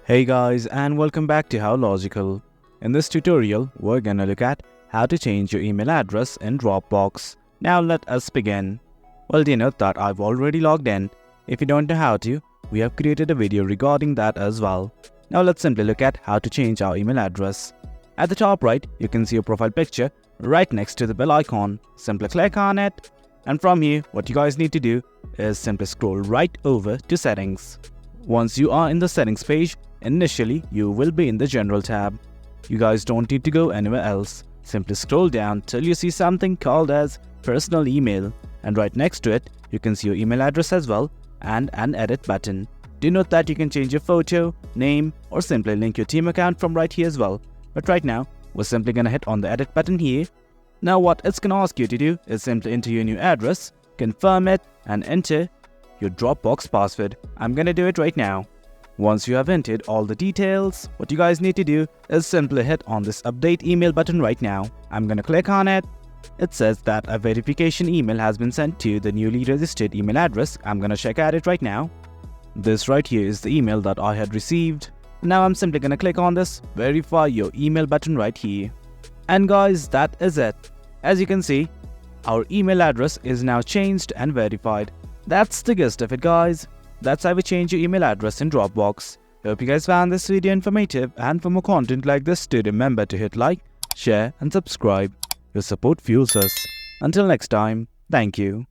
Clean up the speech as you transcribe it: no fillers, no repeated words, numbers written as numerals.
Hey guys, and welcome back to How Logical. In this tutorial, we're gonna look at how to change your email address in Dropbox. Now let us begin. Well, do you know that I've already logged in? If you don't know how to, we have created a video regarding that as well. Now let's simply look at how to change our email address. At the top right, you can see your profile picture right next to the bell icon. Simply click on it. And from here, what you guys need to do is simply scroll right over to settings. Once you are in the settings page, initially you will be in the general tab. You guys don't need to go anywhere else. Simply scroll down till you see something called as personal email, and right next to it you can see your email address as well and an edit button. Do note that you can change your photo, name, or simply link your team account from right here as well. But right now we're simply gonna hit on the edit button here. Now what it's gonna ask you to do is simply enter your new address, confirm it, and enter your Dropbox password. I'm gonna do it right now. Once you have entered all the details, what you guys need to do is simply hit on this update email button right now. I'm gonna click on it. It says that a verification email has been sent to the newly registered email address. I'm gonna check at it right now. This right here is the email that I had received. Now I'm simply gonna click on this verify your email button right here. And guys, that is it. As you can see, our email address is now changed and verified. That's the gist of it, guys. That's how we change your email address in Dropbox. Hope you guys found this video informative, and for more content like this, do remember to hit like, share and subscribe. Your support fuels us. Until next time, thank you.